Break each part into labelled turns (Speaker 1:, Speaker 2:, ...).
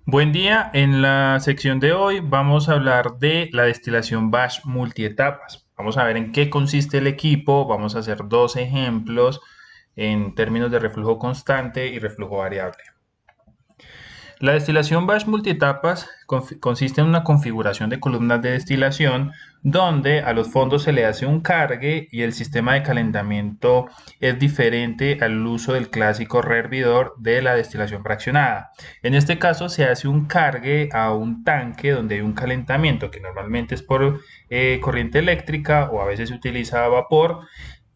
Speaker 1: Buen día, en la sección de hoy vamos a hablar de la destilación batch multietapas. Vamos a ver en qué consiste el equipo, vamos a hacer dos ejemplos en términos de reflujo constante y reflujo variable. La destilación batch multietapas consiste en una configuración de columnas de destilación donde a los fondos se le hace un cargue y el sistema de calentamiento es diferente al uso del clásico rehervidor de la destilación fraccionada. En este caso se hace un cargue a un tanque donde hay un calentamiento que normalmente es por corriente eléctrica o a veces se utiliza vapor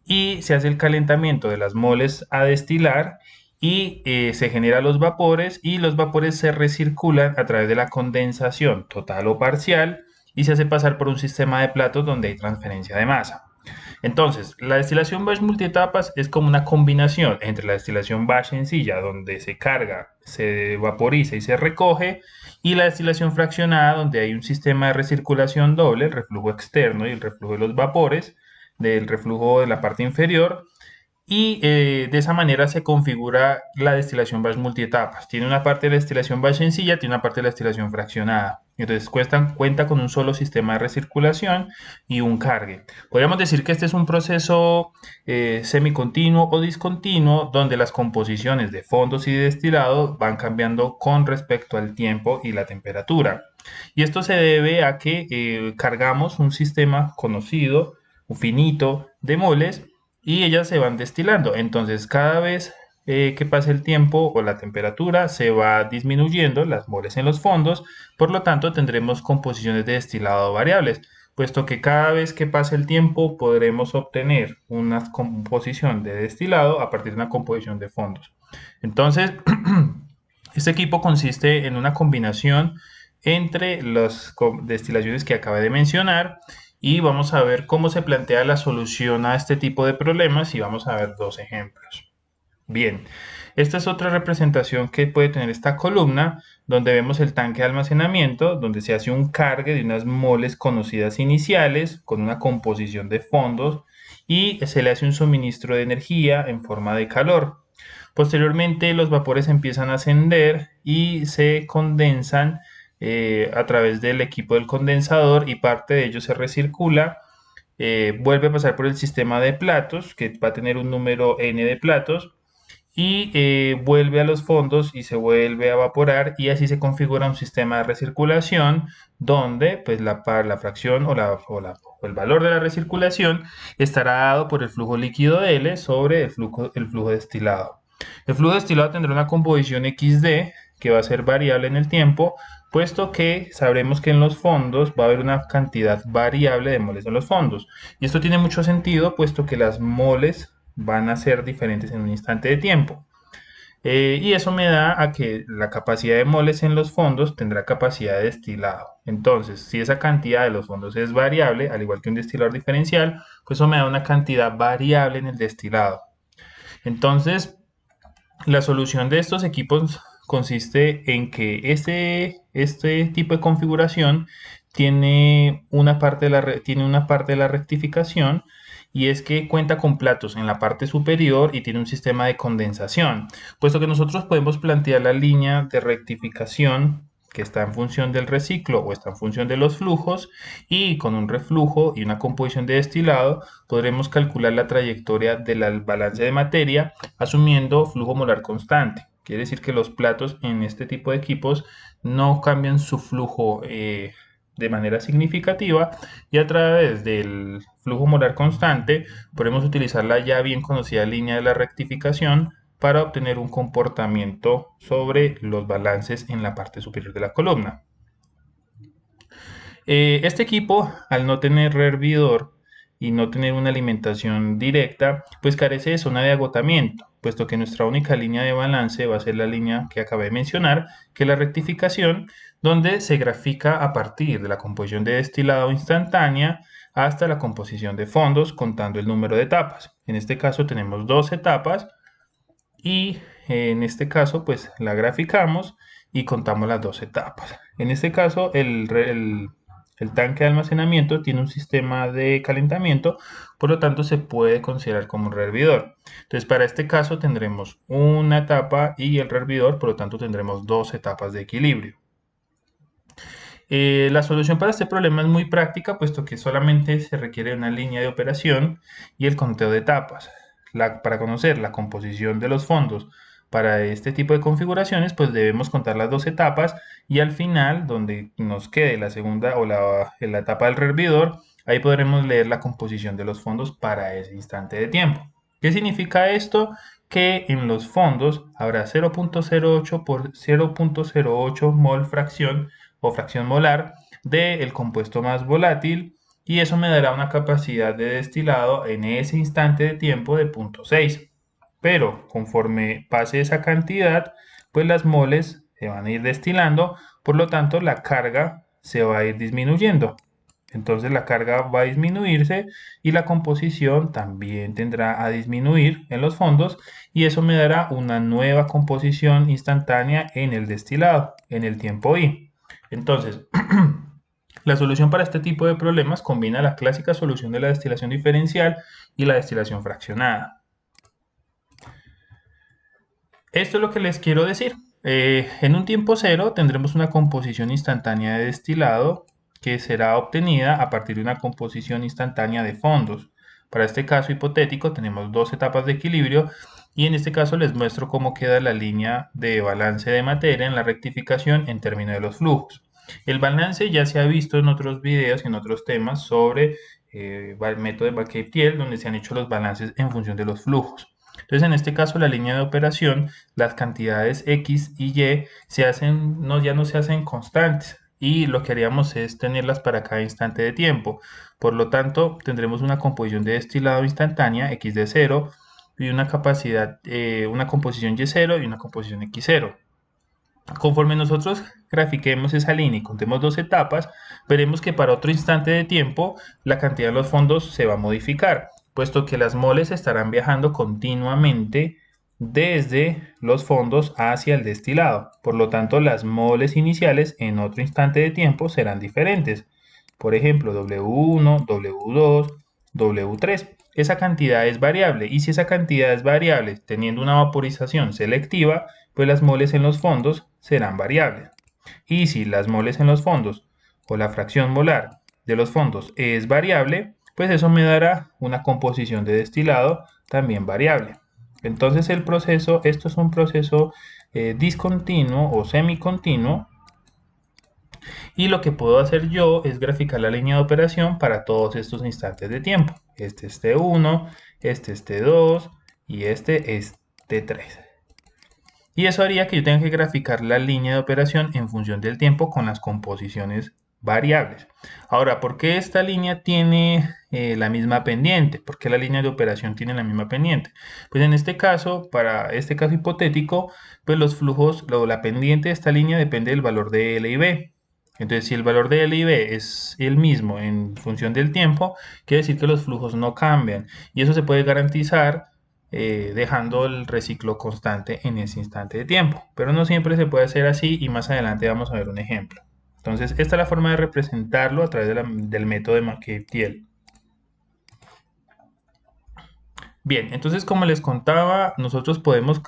Speaker 1: y se hace el calentamiento de las moles a destilar y se generan los vapores y los vapores se recirculan a través de la condensación total o parcial y se hace pasar por un sistema de platos donde hay transferencia de masa. Entonces, la destilación batch multietapas es como una combinación entre la destilación batch sencilla, donde se carga, se vaporiza y se recoge, y la destilación fraccionada, donde hay un sistema de recirculación doble, el reflujo externo y el reflujo de los vapores, del reflujo de la parte inferior, y de esa manera se configura la destilación batch multietapas. Tiene una parte de la destilación batch sencilla, tiene una parte de la destilación fraccionada. Entonces cuenta con un solo sistema de recirculación y un cargue. Podríamos decir que este es un proceso semicontinuo o discontinuo donde las composiciones de fondos y de destilado van cambiando con respecto al tiempo y la temperatura. Y esto se debe a que cargamos un sistema conocido, un finito de moles y ellas se van destilando. Entonces, cada vez que pasa el tiempo o la temperatura, se va disminuyendo las moles en los fondos, por lo tanto tendremos composiciones de destilado variables, puesto que cada vez que pase el tiempo podremos obtener una composición de destilado a partir de una composición de fondos. Entonces, este equipo consiste en una combinación entre las destilaciones que acabé de mencionar y vamos a ver cómo se plantea la solución a este tipo de problemas y vamos a ver dos ejemplos. Bien, esta es otra representación que puede tener esta columna donde vemos el tanque de almacenamiento donde se hace un cargue de unas moles conocidas iniciales con una composición de fondos y se le hace un suministro de energía en forma de calor. Posteriormente los vapores empiezan a ascender y se condensan a través del equipo del condensador y parte de ello se recircula, vuelve a pasar por el sistema de platos que va a tener un número n de platos y vuelve a los fondos y se vuelve a evaporar y así se configura un sistema de recirculación donde pues la fracción o el valor de la recirculación estará dado por el flujo líquido L sobre el flujo destilado. El flujo destilado tendrá una composición XD que va a ser variable en el tiempo, puesto que sabremos que en los fondos va a haber una cantidad variable de moles en los fondos. Y esto tiene mucho sentido, puesto que las moles van a ser diferentes en un instante de tiempo. Y eso me da a que la capacidad de moles en los fondos tendrá capacidad de destilado. Entonces, si esa cantidad de los fondos es variable, al igual que un destilador diferencial, pues eso me da una cantidad variable en el destilado. Entonces, la solución de estos equipos consiste en que este tipo de configuración tiene una parte de la rectificación y es que cuenta con platos en la parte superior y tiene un sistema de condensación, puesto que nosotros podemos plantear la línea de rectificación que está en función del reciclo o está en función de los flujos y con un reflujo y una composición de destilado podremos calcular la trayectoria del balance de materia asumiendo flujo molar constante. Quiere decir que los platos en este tipo de equipos no cambian su flujo de manera significativa y a través del flujo molar constante podemos utilizar la ya bien conocida línea de la rectificación para obtener un comportamiento sobre los balances en la parte superior de la columna. Este equipo, al no tener rehervidor y no tener una alimentación directa, pues carece de zona de agotamiento, puesto que nuestra única línea de balance va a ser la línea que acabé de mencionar, que es la rectificación, donde se grafica a partir de la composición de destilado instantánea hasta la composición de fondos, contando el número de etapas. En este caso tenemos dos etapas y en este caso pues la graficamos y contamos las dos etapas. En este caso el tanque de almacenamiento tiene un sistema de calentamiento, por lo tanto se puede considerar como un rehervidor. Entonces para este caso tendremos una etapa y el rehervidor, por lo tanto tendremos dos etapas de equilibrio. La solución para este problema es muy práctica, puesto que solamente se requiere una línea de operación y el conteo de etapas. Para conocer la composición de los fondos para este tipo de configuraciones, pues debemos contar las dos etapas y al final, donde nos quede la segunda o la etapa del hervidor, ahí podremos leer la composición de los fondos para ese instante de tiempo. ¿Qué significa esto? Que en los fondos habrá 0.08 por 0.08 mol fracción o fracción molar del compuesto más volátil y eso me dará una capacidad de destilado en ese instante de tiempo de 0.6. Pero conforme pase esa cantidad, pues las moles se van a ir destilando, por lo tanto la carga se va a ir disminuyendo. Entonces la carga va a disminuirse y la composición también tendrá a disminuir en los fondos y eso me dará una nueva composición instantánea en el destilado, en el tiempo I. Entonces, la solución para este tipo de problemas combina la clásica solución de la destilación diferencial y la destilación fraccionada. Esto es lo que les quiero decir. En un tiempo cero tendremos una composición instantánea de destilado que será obtenida a partir de una composición instantánea de fondos. Para este caso hipotético tenemos dos etapas de equilibrio y en este caso les muestro cómo queda la línea de balance de materia en la rectificación en términos de los flujos. El balance ya se ha visto en otros videos y en otros temas sobre el método de Vacquier-Thiele, donde se han hecho los balances en función de los flujos. Entonces, en este caso, la línea de operación, las cantidades X y Y ya no se hacen constantes y lo que haríamos es tenerlas para cada instante de tiempo. Por lo tanto, tendremos una composición de destilado instantánea X de 0 y una capacidad, una composición Y0 y una composición X0. Conforme nosotros grafiquemos esa línea y contemos dos etapas, veremos que para otro instante de tiempo la cantidad de los fondos se va a modificar, puesto que las moles estarán viajando continuamente desde los fondos hacia el destilado. Por lo tanto, las moles iniciales en otro instante de tiempo serán diferentes. Por ejemplo, W1, W2, W3. Esa cantidad es variable y si esa cantidad es variable teniendo una vaporización selectiva, pues las moles en los fondos serán variables. Y si las moles en los fondos o la fracción molar de los fondos es variable, pues eso me dará una composición de destilado también variable. Entonces el proceso, esto es un proceso discontinuo o semicontinuo y lo que puedo hacer yo es graficar la línea de operación para todos estos instantes de tiempo. Este es T1, este es T2 y este es T3. Y eso haría que yo tenga que graficar la línea de operación en función del tiempo con las composiciones variables. Ahora, ¿por qué esta línea tiene la misma pendiente? ¿Por qué la línea de operación tiene la misma pendiente? Pues en este caso, para este caso hipotético, pues los flujos, la pendiente de esta línea depende del valor de L y B. Entonces, si el valor de L y B es el mismo en función del tiempo, quiere decir que los flujos no cambian. Y eso se puede garantizar dejando el reciclo constante en ese instante de tiempo. Pero no siempre se puede hacer así y más adelante vamos a ver un ejemplo. Entonces, esta es la forma de representarlo a través del método de Vacquier-Thiele. Bien, entonces como les contaba, nosotros podemos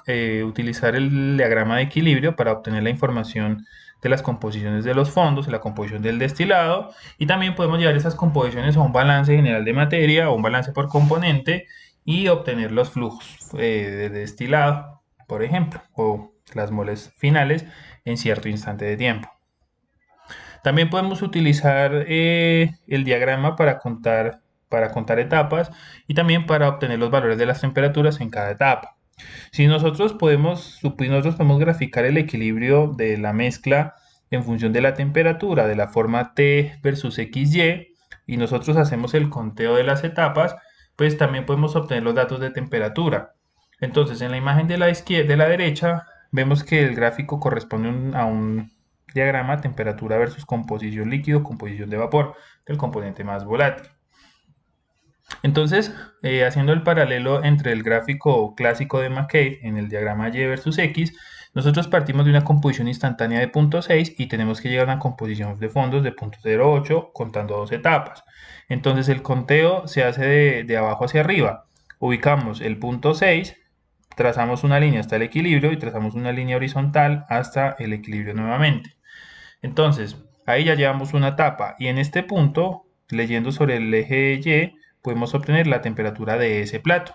Speaker 1: utilizar el diagrama de equilibrio para obtener la información de las composiciones de los fondos, la composición del destilado, y también podemos llevar esas composiciones a un balance general de materia o un balance por componente y obtener los flujos de destilado, por ejemplo, o las moles finales en cierto instante de tiempo. También podemos utilizar el diagrama para contar etapas y también para obtener los valores de las temperaturas en cada etapa. Si nosotros podemos graficar el equilibrio de la mezcla en función de la temperatura de la forma T versus XY y nosotros hacemos el conteo de las etapas, pues también podemos obtener los datos de temperatura. Entonces, en la imagen de la derecha, vemos que el gráfico corresponde a un diagrama temperatura versus composición líquido, composición de vapor, del componente más volátil. Entonces, haciendo el paralelo entre el gráfico clásico de McCabe en el diagrama Y versus X, nosotros partimos de una composición instantánea de 0.6 y tenemos que llegar a una composición de fondos de 0.08 contando dos etapas. Entonces el conteo se hace de abajo hacia arriba. Ubicamos el punto 6, trazamos una línea hasta el equilibrio y trazamos una línea horizontal hasta el equilibrio nuevamente. Entonces, Ahí ya llevamos una etapa y en este punto, leyendo sobre el eje Y, podemos obtener la temperatura de ese plato.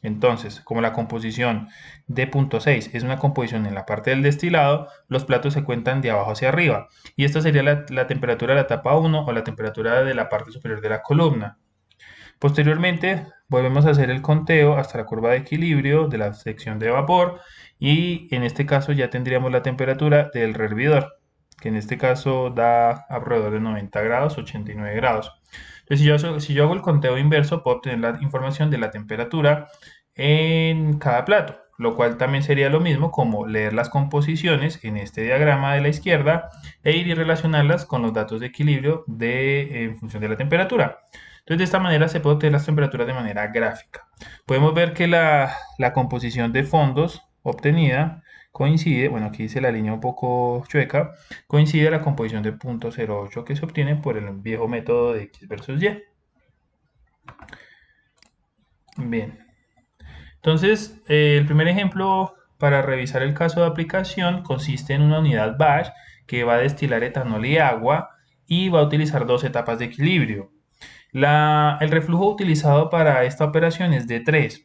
Speaker 1: Entonces, como la composición de punto 6 es una composición en la parte del destilado, los platos se cuentan de abajo hacia arriba. Y esta sería la temperatura de la etapa 1 o la temperatura de la parte superior de la columna. Posteriormente, volvemos a hacer el conteo hasta la curva de equilibrio de la sección de vapor y en este caso ya tendríamos la temperatura del hervidor, que en este caso da alrededor de 90 grados, 89 grados. Entonces, si yo hago el conteo inverso, puedo obtener la información de la temperatura en cada plato, lo cual también sería lo mismo como leer las composiciones en este diagrama de la izquierda e ir y relacionarlas con los datos de equilibrio en función de la temperatura. Entonces, de esta manera se puede obtener las temperaturas de manera gráfica. Podemos ver que la composición de fondos obtenida coincide, bueno, aquí dice la línea un poco chueca, coincide a la composición de 0.08 que se obtiene por el viejo método de X versus Y. Bien, entonces el primer ejemplo para revisar el caso de aplicación consiste en una unidad batch que va a destilar etanol y agua y va a utilizar dos etapas de equilibrio. El reflujo utilizado para esta operación es de 3.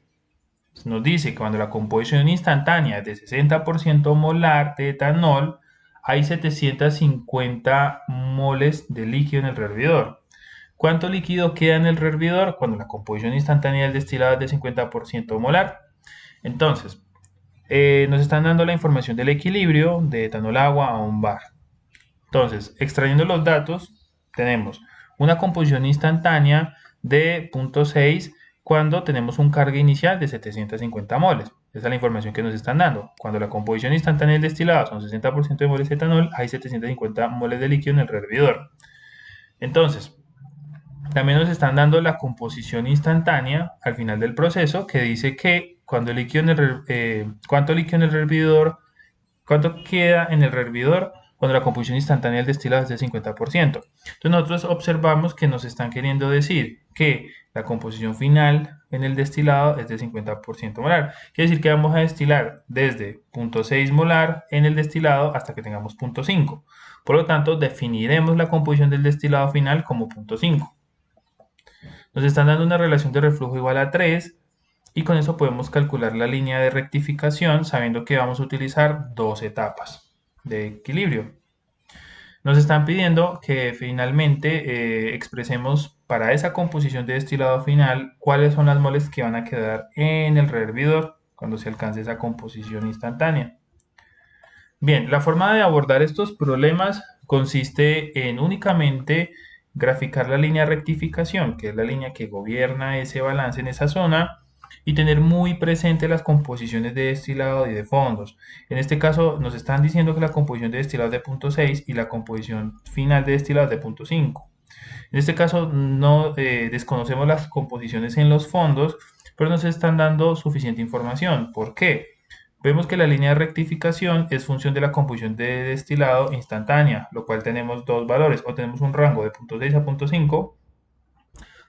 Speaker 1: Nos dice que cuando la composición instantánea es de 60% molar de etanol, hay 750 moles de líquido en el rehervidor. ¿Cuánto líquido queda en el rehervidor cuando la composición instantánea del destilado es de 50% molar? Entonces, nos están dando la información del equilibrio de etanol agua a un bar. Entonces, extrayendo los datos, tenemos una composición instantánea de 0.6 cuando tenemos un carga inicial de 750 moles. Esa es la información que nos están dando. Cuando la composición instantánea del destilado son 60% de moles de etanol, hay 750 moles de líquido en el rehervidor. Entonces, también nos están dando la composición instantánea al final del proceso que dice que cuánto líquido en el hervidor, cuánto queda en el hervidor cuando la composición instantánea del destilado es del 50%. Entonces nosotros observamos que nos están queriendo decir que la composición final en el destilado es de 50% molar. Quiere decir que vamos a destilar desde 0.6 molar en el destilado hasta que tengamos 0.5. Por lo tanto, definiremos la composición del destilado final como 0.5. Nos están dando una relación de reflujo igual a 3 y con eso podemos calcular la línea de rectificación sabiendo que vamos a utilizar dos etapas de equilibrio. Nos están pidiendo que finalmente expresemos para esa composición de destilado final cuáles son las moles que van a quedar en el rehervidor cuando se alcance esa composición instantánea. Bien, la forma de abordar estos problemas consiste en únicamente graficar la línea de rectificación, que es la línea que gobierna ese balance en esa zona, y tener muy presente las composiciones de destilado y de fondos. En este caso nos están diciendo que la composición de destilado es de 0.6 y la composición final de destilado es de 0.5. En este caso no desconocemos las composiciones en los fondos, pero nos están dando suficiente información. ¿Por qué? Vemos que la línea de rectificación es función de la composición de destilado instantánea, lo cual tenemos dos valores, o tenemos un rango de 0.6 a 0.5.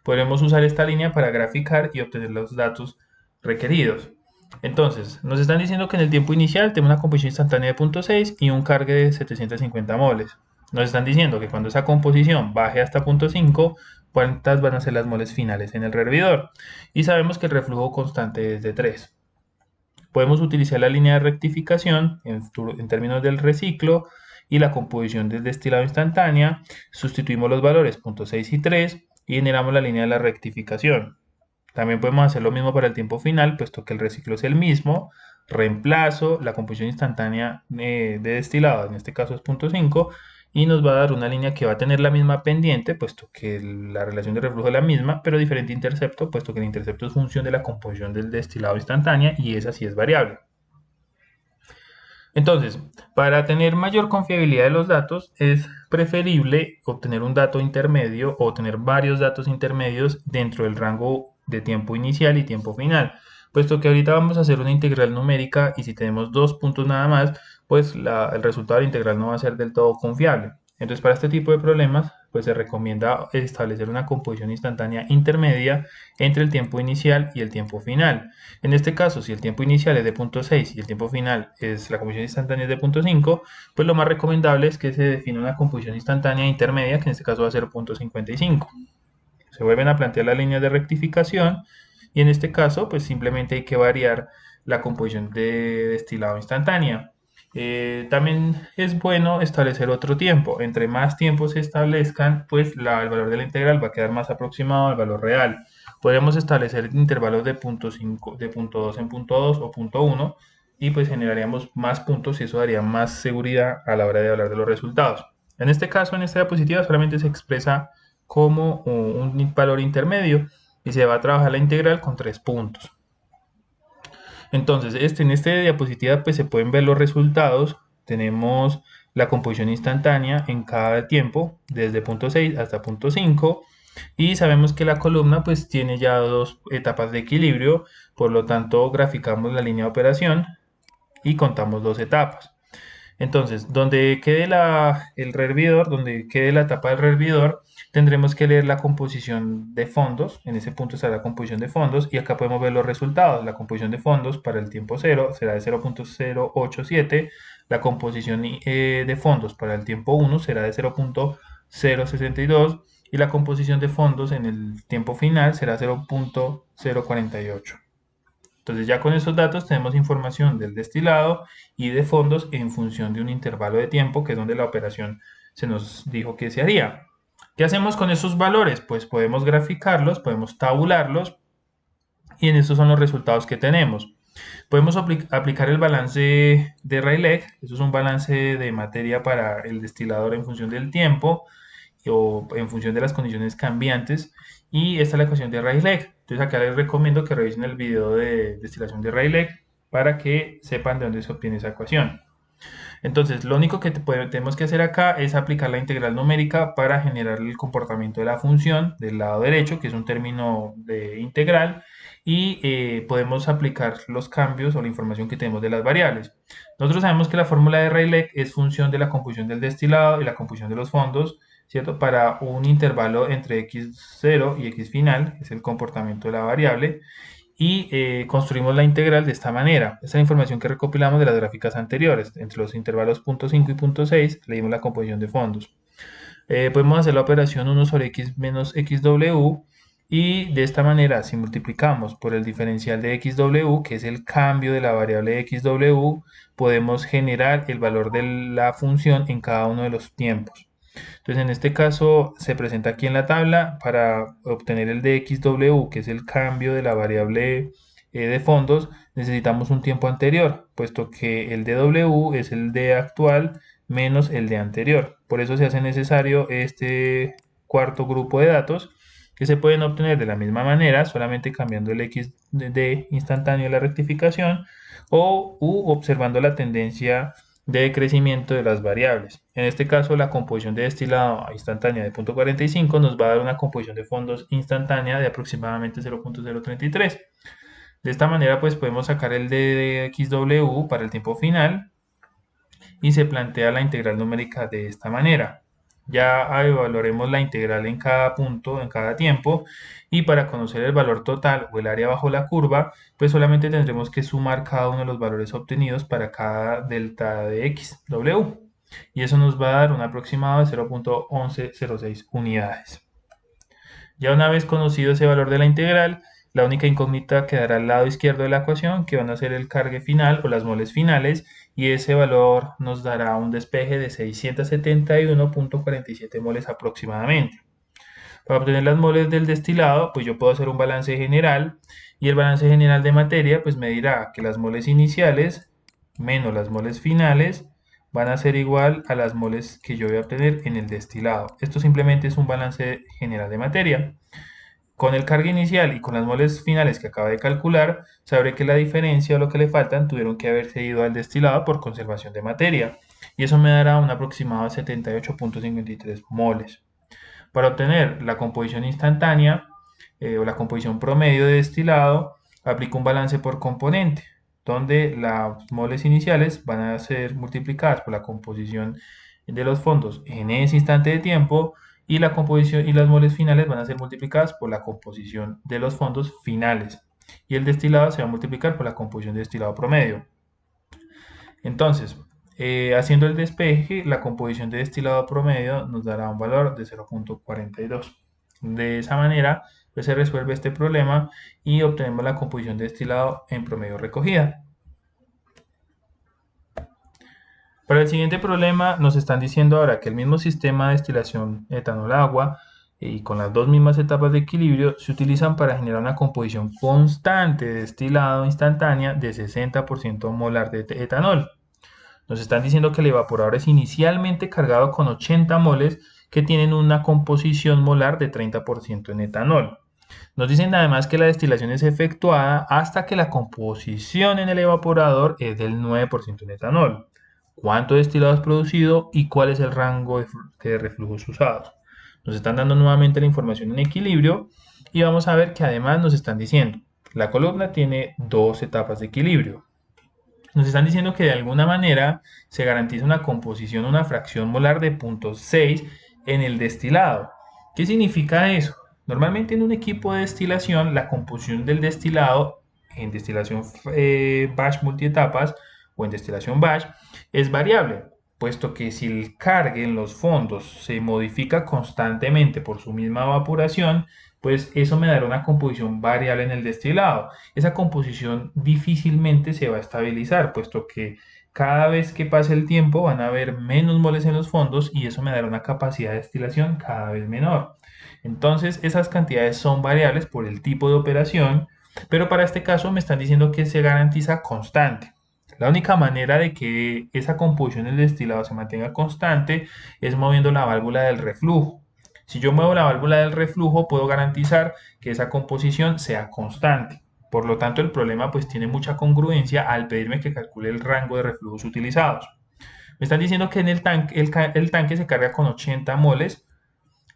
Speaker 1: Podremos usar esta línea para graficar y obtener los datos requeridos. Entonces, nos están diciendo que en el tiempo inicial tenemos una composición instantánea de 0.6 y un cargue de 750 moles. Nos están diciendo que cuando esa composición baje hasta 0.5, cuántas van a ser las moles finales en el rehervidor. Y sabemos que el reflujo constante es de 3. Podemos utilizar la línea de rectificación en términos del reciclo y la composición del destilado instantánea. Sustituimos los valores 0.6 y 3 y generamos la línea de la rectificación. También podemos hacer lo mismo para el tiempo final, puesto que el reciclo es el mismo. Reemplazo la composición instantánea de destilado, en este caso es 0.5, y nos va a dar una línea que va a tener la misma pendiente, puesto que la relación de reflujo es la misma, pero diferente intercepto, puesto que el intercepto es función de la composición del destilado instantánea y esa sí es variable. Entonces, para tener mayor confiabilidad de los datos, es preferible obtener un dato intermedio o tener varios datos intermedios dentro del rango de tiempo inicial y tiempo final, puesto que ahorita vamos a hacer una integral numérica y si tenemos dos puntos nada más, pues el resultado de la integral no va a ser del todo confiable. Entonces, para este tipo de problemas, pues se recomienda establecer una composición instantánea intermedia entre el tiempo inicial y el tiempo final. En este caso, si el tiempo inicial es de 0.6 y el tiempo final es la composición instantánea es de 0.5, pues lo más recomendable es que se defina una composición instantánea intermedia, que en este caso va a ser 0.55. Se vuelven a plantear las líneas de rectificación y en este caso pues simplemente hay que variar la composición de destilado instantánea. También es bueno establecer otro tiempo. Entre más tiempos se establezcan, pues el valor de la integral va a quedar más aproximado al valor real. Podemos establecer intervalos de 0.5, de 0.2 en 0.2 o 0.1 y pues generaríamos más puntos y eso daría más seguridad a la hora de hablar de los resultados. En este caso, en esta diapositiva solamente se expresa como un valor intermedio y se va a trabajar la integral con 3 puntos. Entonces, en esta diapositiva pues se pueden ver los resultados. Tenemos la composición instantánea en cada tiempo, desde 0.6 hasta 0.5, y sabemos que la columna pues tiene ya dos etapas de equilibrio, por lo tanto graficamos la línea de operación y contamos dos etapas. Entonces, donde quede el rehervidor, donde quede la etapa del rehervidor, tendremos que leer la composición de fondos. En ese punto está la composición de fondos y acá podemos ver los resultados. La composición de fondos para el tiempo 0 será de 0.087. La composición de fondos para el tiempo 1 será de 0.062 y la composición de fondos en el tiempo final será 0.048. Entonces ya con esos datos tenemos información del destilado y de fondos en función de un intervalo de tiempo, que es donde la operación se nos dijo que se haría. ¿Qué hacemos con esos valores? Pues podemos graficarlos, podemos tabularlos y en estos son los resultados que tenemos. Podemos aplicar el balance de Rayleigh, eso es un balance de materia para el destilador en función del tiempo o en función de las condiciones cambiantes, y esta es la ecuación de Rayleigh. Entonces acá les recomiendo que revisen el video de destilación de Rayleigh para que sepan de dónde se obtiene esa ecuación. Entonces lo único que tenemos que hacer acá es aplicar la integral numérica para generar el comportamiento de la función del lado derecho, que es un término de integral, y podemos aplicar los cambios o la información que tenemos de las variables. Nosotros sabemos que la fórmula de Rayleigh es función de la composición del destilado y la composición de los fondos, ¿cierto? Para un intervalo entre x0 y x final, que es el comportamiento de la variable, y construimos la integral de esta manera. Esta es la información que recopilamos de las gráficas anteriores. Entre los intervalos 0.5 y 0.6 leímos la composición de fondos. Podemos hacer la operación 1 sobre x menos xw y de esta manera, si multiplicamos por el diferencial de xw, que es el cambio de la variable xw, podemos generar el valor de la función en cada uno de los tiempos. Entonces en este caso se presenta aquí en la tabla para obtener el de XW, que es el cambio de la variable de fondos, necesitamos un tiempo anterior, puesto que el de W es el de actual menos el de anterior. Por eso se hace necesario este cuarto grupo de datos que se pueden obtener de la misma manera, solamente cambiando el X de instantáneo de la rectificación o observando la tendencia de crecimiento de las variables. En este caso, la composición de destilado instantánea de 0.45 nos va a dar una composición de fondos instantánea de aproximadamente 0.033. De esta manera, pues podemos sacar el de XW para el tiempo final y se plantea la integral numérica de esta manera. Ya evaluaremos la integral en cada punto, en cada tiempo, y para conocer el valor total o el área bajo la curva, pues solamente tendremos que sumar cada uno de los valores obtenidos para cada delta de x, w, y eso nos va a dar un aproximado de 0.1106 unidades. Ya una vez conocido ese valor de la integral, la única incógnita quedará al lado izquierdo de la ecuación, que van a ser el cargue final o las moles finales, y ese valor nos dará un despeje de 671.47 moles aproximadamente. Para obtener las moles del destilado, pues yo puedo hacer un balance general, y el balance general de materia pues me dirá que las moles iniciales menos las moles finales van a ser igual a las moles que yo voy a obtener en el destilado. Esto simplemente es un balance general de materia. Con el carga inicial y con las moles finales que acabo de calcular, sabré que la diferencia o lo que le faltan tuvieron que haberse ido al destilado por conservación de materia, y eso me dará un aproximado de 78.53 moles. Para obtener la composición instantánea o la composición promedio de destilado, aplico un balance por componente, donde las moles iniciales van a ser multiplicadas por la composición de los fondos en ese instante de tiempo y la composición y las moles finales van a ser multiplicadas por la composición de los fondos finales. Y el destilado se va a multiplicar por la composición de destilado promedio. Entonces, haciendo el despeje, la composición de destilado promedio nos dará un valor de 0.42. De esa manera, pues se resuelve este problema y obtenemos la composición de destilado en promedio recogida. Para el siguiente problema nos están diciendo ahora que el mismo sistema de destilación etanol-agua y con las dos mismas etapas de equilibrio se utilizan para generar una composición constante de destilado instantánea de 60% molar de etanol. Nos están diciendo que el evaporador es inicialmente cargado con 80 moles que tienen una composición molar de 30% en etanol. Nos dicen además que la destilación es efectuada hasta que la composición en el evaporador es del 9% en etanol. ¿Cuánto destilado es producido y cuál es el rango de reflujos usados? Nos están dando nuevamente la información en equilibrio y vamos a ver que además nos están diciendo la columna tiene dos etapas de equilibrio. Nos están diciendo que de alguna manera se garantiza una composición, una fracción molar de 0.6 en el destilado. ¿Qué significa eso? Normalmente en un equipo de destilación, la composición del destilado en destilación batch multietapas o en destilación batch es variable, puesto que si el cargue en los fondos se modifica constantemente por su misma evaporación, pues eso me dará una composición variable en el destilado. Esa composición difícilmente se va a estabilizar, puesto que cada vez que pase el tiempo van a haber menos moles en los fondos y eso me dará una capacidad de destilación cada vez menor. Entonces, esas cantidades son variables por el tipo de operación, pero para este caso me están diciendo que se garantiza constante. La única manera de que esa composición del destilado se mantenga constante es moviendo la válvula del reflujo. Si yo muevo la válvula del reflujo, puedo garantizar que esa composición sea constante. Por lo tanto, el problema pues tiene mucha congruencia al pedirme que calcule el rango de reflujos utilizados. Me están diciendo que en el tanque se carga con 80 moles,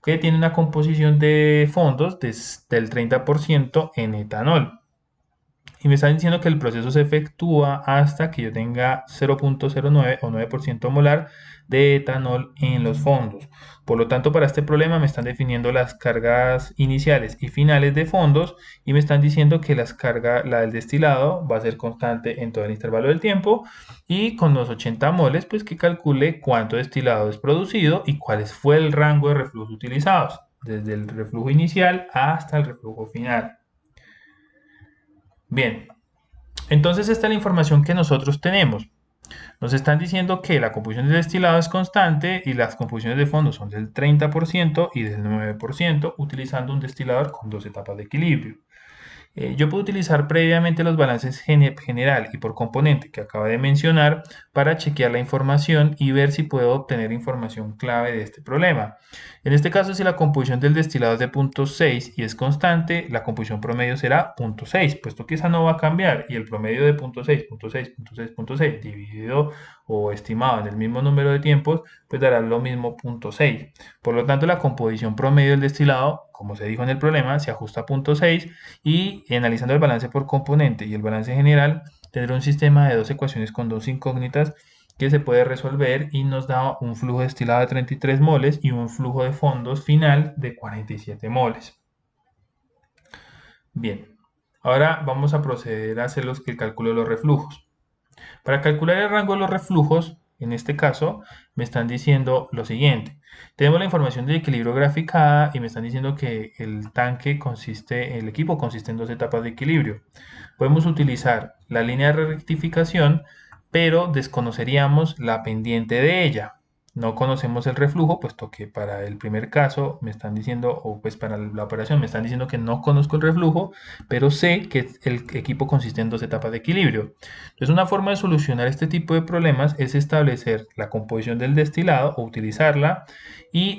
Speaker 1: que tiene una composición de fondos del 30% en etanol. Y me están diciendo que el proceso se efectúa hasta que yo tenga 0.09 o 9% molar de etanol en los fondos. Por lo tanto, para este problema me están definiendo las cargas iniciales y finales de fondos y me están diciendo que la del destilado va a ser constante en todo el intervalo del tiempo y con los 80 moles, pues que calcule cuánto destilado es producido y cuál fue el rango de reflujos utilizados, desde el reflujo inicial hasta el reflujo final. Bien, entonces esta es la información que nosotros tenemos. Nos están diciendo que la composición del destilado es constante y las composiciones de fondo son del 30% y del 9%, utilizando un destilador con dos etapas de equilibrio. Yo puedo utilizar previamente los balances general y por componente que acabo de mencionar para chequear la información y ver si puedo obtener información clave de este problema. En este caso, si la composición del destilado es de 0.6 y es constante, la composición promedio será 0.6, puesto que esa no va a cambiar y el promedio de 0.6, 0.6, 0.6, 0.6 dividido o estimado en el mismo número de tiempos, pues dará lo mismo 0.6. Por lo tanto, la composición promedio del destilado, como se dijo en el problema, se ajusta a 0.6 y analizando el balance por componente y el balance general, tendrá un sistema de dos ecuaciones con dos incógnitas que se puede resolver y nos da un flujo destilado de 33 moles y un flujo de fondos final de 47 moles. Bien, ahora vamos a proceder a hacer el cálculo de los reflujos. Para calcular el rango de los reflujos, en este caso, me están diciendo lo siguiente. Tenemos la información de equilibrio graficada y me están diciendo que el equipo consiste en dos etapas de equilibrio. Podemos utilizar la línea de rectificación, pero desconoceríamos la pendiente de ella. No conocemos el reflujo, puesto que para el primer caso me están diciendo, o pues para la operación me están diciendo que no conozco el reflujo, pero sé que el equipo consiste en dos etapas de equilibrio. Entonces, una forma de solucionar este tipo de problemas es establecer la composición del destilado o utilizarla y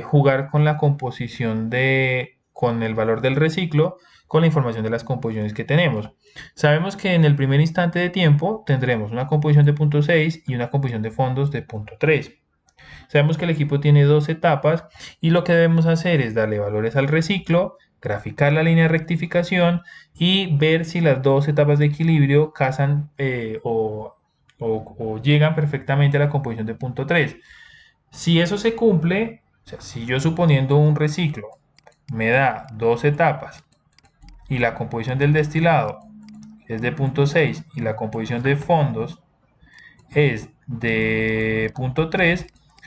Speaker 1: jugar con la composición con el valor del reciclo, con la información de las composiciones que tenemos. Sabemos que en el primer instante de tiempo tendremos una composición de 0.6 y una composición de fondos de 0.3. Sabemos que el equipo tiene dos etapas y lo que debemos hacer es darle valores al reciclo, graficar la línea de rectificación y ver si las dos etapas de equilibrio casan o llegan perfectamente a la composición de 0.3. Si eso se cumple, O sea, si yo suponiendo un reciclo me da dos etapas y la composición del destilado es de 0,6 y la composición de fondos es de 0,3,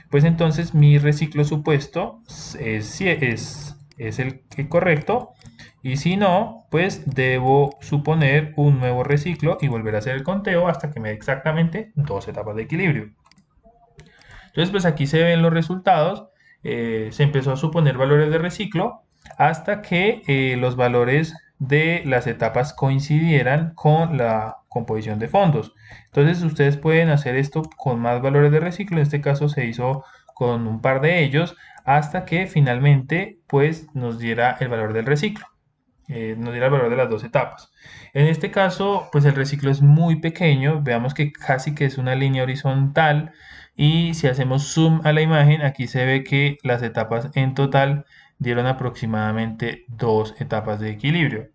Speaker 1: pues entonces mi reciclo supuesto es el correcto, y si no, pues debo suponer un nuevo reciclo y volver a hacer el conteo hasta que me dé exactamente dos etapas de equilibrio. Entonces, pues aquí se ven los resultados. Se empezó a suponer valores de reciclo hasta que los valores de las etapas coincidieran con la composición de fondos. Entonces, ustedes pueden hacer esto con más valores de reciclo. En este caso se hizo con un par de ellos hasta que finalmente pues nos diera el valor del reciclo. Nos diera el valor de las dos etapas. En este caso, pues el reciclo es muy pequeño, veamos que casi que es una línea horizontal, y si hacemos zoom a la imagen, aquí se ve que las etapas en total dieron aproximadamente dos etapas de equilibrio.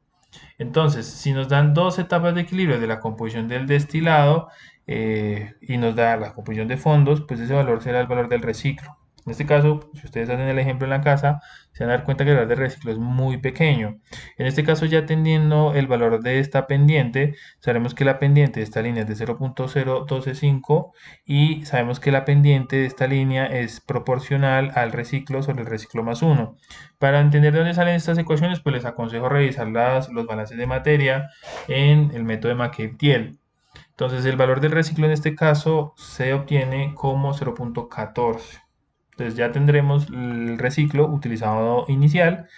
Speaker 1: Entonces, si nos dan dos etapas de equilibrio de la composición del destilado y nos da la composición de fondos, pues ese valor será el valor del reciclo. En este caso, si ustedes hacen el ejemplo en la casa, se van a dar cuenta que el valor del reciclo es muy pequeño. En este caso, ya teniendo el valor de esta pendiente, sabemos que la pendiente de esta línea es de 0,0125 y sabemos que la pendiente de esta línea es proporcional al reciclo sobre el reciclo más 1. Para entender de dónde salen estas ecuaciones, pues les aconsejo revisar los balances de materia en el método de McCabe-Thiele. Entonces, el valor del reciclo en este caso se obtiene como 0,14. Entonces, ya tendremos el reciclo utilizado inicial,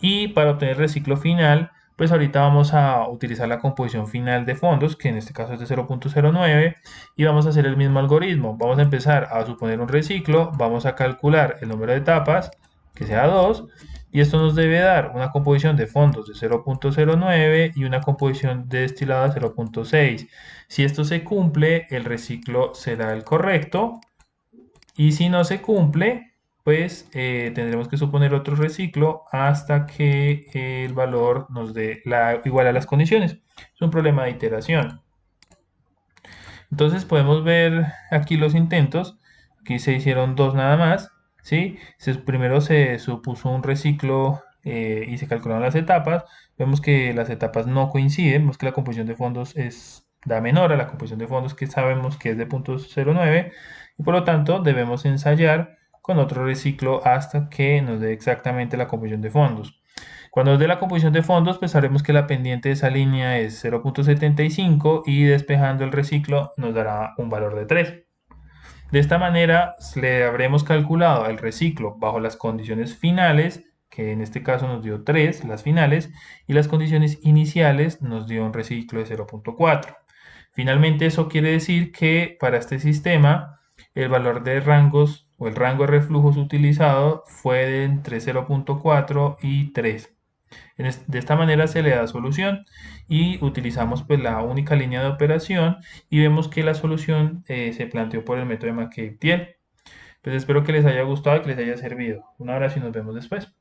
Speaker 1: y para obtener el reciclo final, pues ahorita vamos a utilizar la composición final de fondos, que en este caso es de 0,09, y vamos a hacer el mismo algoritmo. Vamos a empezar a suponer un reciclo, vamos a calcular el número de etapas, que sea 2, y esto nos debe dar una composición de fondos de 0,09 y una composición de destilado de 0,6. Si esto se cumple, el reciclo será el correcto, y si no se cumple, pues tendremos que suponer otro reciclo hasta que el valor nos dé igual a las condiciones. Es un problema de iteración. Entonces podemos ver aquí los intentos. Aquí se hicieron dos nada más, ¿sí? Primero se supuso un reciclo y se calcularon las etapas. Vemos que las etapas no coinciden. Vemos que la composición de fondos da menor a la composición de fondos, que sabemos que es de 0,09, y por lo tanto debemos ensayar con otro reciclo hasta que nos dé exactamente la composición de fondos. Cuando nos dé la composición de fondos, pues sabremos que la pendiente de esa línea es 0,75 y despejando el reciclo nos dará un valor de 3. De esta manera le habremos calculado el reciclo bajo las condiciones finales, que en este caso nos dio 3, las finales, y las condiciones iniciales nos dio un reciclo de 0,4. Finalmente, eso quiere decir que para este sistema el valor de rangos o el rango de reflujos utilizado fue de entre 0,4 y 3. De esta manera se le da solución y utilizamos pues la única línea de operación, y vemos que la solución se planteó por el método de McCabe-Thiele. Pues espero que les haya gustado y que les haya servido. Un abrazo y nos vemos después.